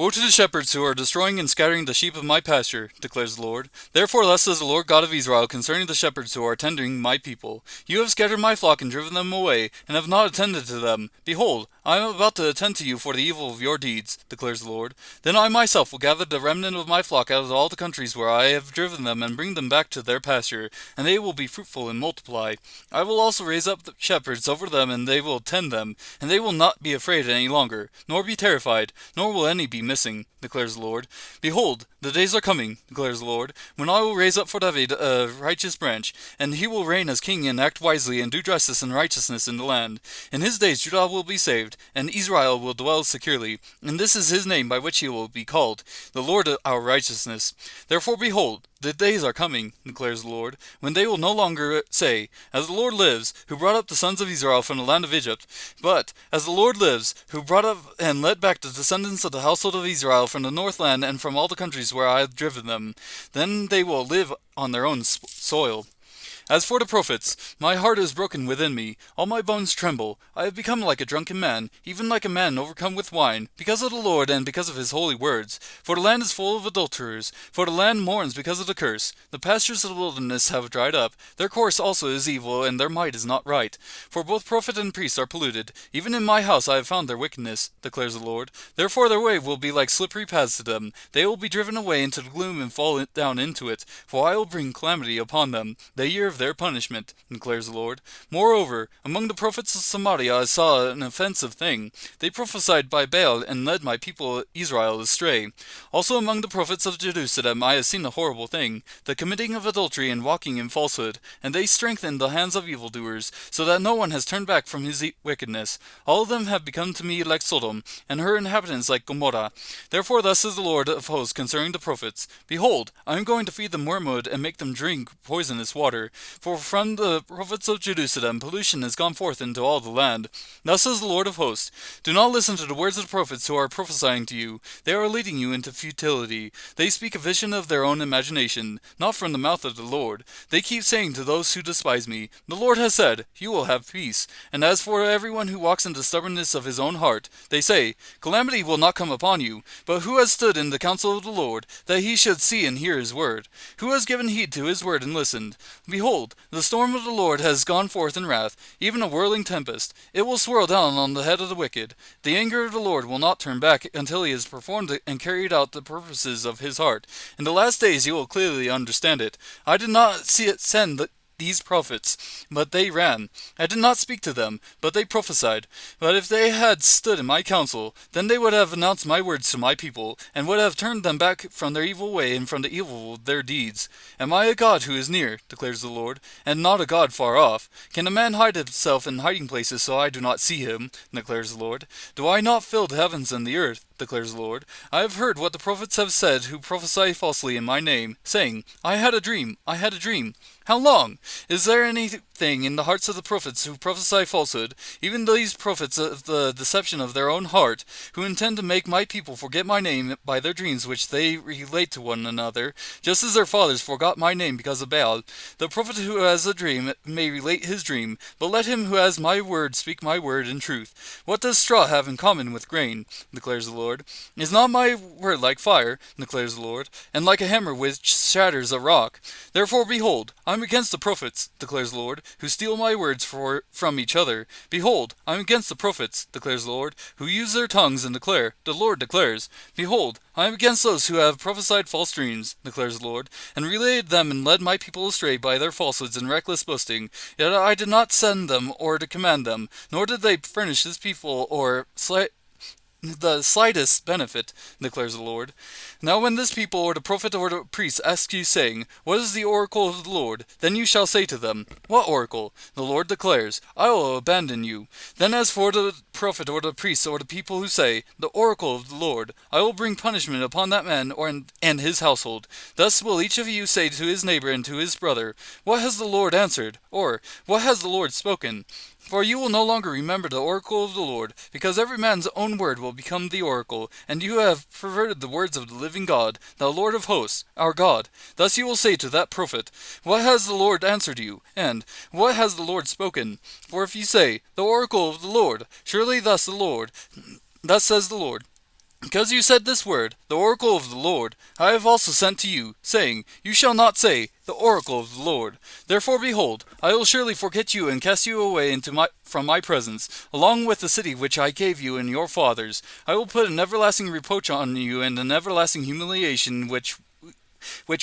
Woe to the shepherds who are destroying and scattering the sheep of my pasture, declares the Lord. Therefore thus says the Lord God of Israel concerning the shepherds who are tending my people. You have scattered my flock and driven them away, and have not attended to them. Behold, I am about to attend to you for the evil of your deeds, declares the Lord. Then I myself will gather the remnant of my flock out of all the countries where I have driven them, and bring them back to their pasture, and they will be fruitful and multiply. I will also raise up the shepherds over them, and they will tend them, and they will not be afraid any longer, nor be terrified, nor will any be missing, declares the Lord. Behold, the days are coming, declares the Lord, when I will raise up for David a righteous branch, and he will reign as king and act wisely and do justice and righteousness in the land. In his days Judah will be saved, and Israel will dwell securely, and this is his name by which he will be called, the Lord our righteousness. Therefore behold, the days are coming, declares the Lord, when they will no longer say, As the Lord lives, who brought up the sons of Israel from the land of Egypt, but, As the Lord lives, who brought up and led back the descendants of the household of Israel from the north land and from all the countries where I have driven them. Then they will live on their own soil. As for the prophets, my heart is broken within me, all my bones tremble. I have become like a drunken man, even like a man overcome with wine, because of the Lord and because of his holy words. For the land is full of adulterers, for the land mourns because of the curse. The pastures of the wilderness have dried up, their course also is evil, and their might is not right. For both prophet and priest are polluted, even in my house I have found their wickedness, declares the Lord. Therefore their way will be like slippery paths to them. They will be driven away into the gloom and fall down into it, for I will bring calamity upon them, the year of their punishment, declares the Lord. Moreover, among the prophets of Samaria I saw an offensive thing. They prophesied by Baal and led my people Israel astray. Also among the prophets of Jerusalem I have seen a horrible thing, the committing of adultery and walking in falsehood, and they strengthened the hands of evildoers, so that no one has turned back from his wickedness. All of them have become to me like Sodom, and her inhabitants like Gomorrah. Therefore thus says the Lord of hosts concerning the prophets, Behold, I am going to feed them wormwood and make them drink poisonous water. For from the prophets of Jerusalem pollution has gone forth into all the land. Thus says the Lord of hosts, Do not listen to the words of the prophets who are prophesying to you. They are leading you into futility. They speak a vision of their own imagination, not from the mouth of the Lord. They keep saying to those who despise me, The Lord has said, You will have peace. And as for everyone who walks in the stubbornness of his own heart, they say, Calamity will not come upon you. But who has stood in the counsel of the Lord, that he should see and hear his word? Who has given heed to his word and listened? Behold, the storm of the Lord has gone forth in wrath, even a whirling tempest. It will swirl down on the head of the wicked. The anger of the Lord will not turn back until he has performed and carried out the purposes of his heart. In the last days you will clearly understand it. I did not see it send these prophets, but they ran. I did not speak to them, but they prophesied. But if they had stood in my counsel, then they would have announced my words to my people, and would have turned them back from their evil way and from the evil of their deeds. Am I a God who is near, declares the Lord, and not a God far off? Can a man hide himself in hiding places so I do not see him, declares the Lord? Do I not fill the heavens and the earth, declares the Lord? I have heard what the prophets have said who prophesy falsely in my name, saying, I had a dream, I had a dream. How long? Is there anything in the hearts of the prophets who prophesy falsehood, even these prophets of the deception of their own heart, who intend to make my people forget my name by their dreams which they relate to one another, just as their fathers forgot my name because of Baal? The prophet who has a dream may relate his dream, but let him who has my word speak my word in truth. What does straw have in common with grain, declares the Lord? Is not my word like fire, declares the Lord, and like a hammer which shatters a rock? Therefore, behold, I am against the prophets, declares the Lord, who steal my words from each other. Behold, I am against the prophets, declares the Lord, who use their tongues and declare, The Lord declares. Behold, I am against those who have prophesied false dreams, declares the Lord, and related them and led my people astray by their falsehoods and reckless boasting. Yet I did not send them or to command them, nor did they furnish this people or the slightest benefit, declares the Lord. Now when this people or the prophet or the priest ask you, saying, What is the oracle of the Lord? Then you shall say to them, What oracle? The Lord declares, I will abandon you. Then as for the prophet or the priest or the people who say, The oracle of the Lord, I will bring punishment upon that man and his household. Thus will each of you say to his neighbor and to his brother, What has the Lord answered? Or, What has the Lord spoken? For you will no longer remember the oracle of the Lord, because every man's own word will become the oracle, and you have perverted the words of the living God, the Lord of hosts, our God. Thus you will say to that prophet, What has the Lord answered you? And, What has the Lord spoken? For if you say, The oracle of the Lord, surely thus says the Lord, Because you said this word, the oracle of the Lord, I have also sent to you, saying, You shall not say, the oracle of the Lord. Therefore, behold, I will surely forget you and cast you away from my presence, along with the city which I gave you and your fathers. I will put an everlasting reproach on you and an everlasting humiliation which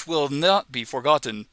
will not be forgotten.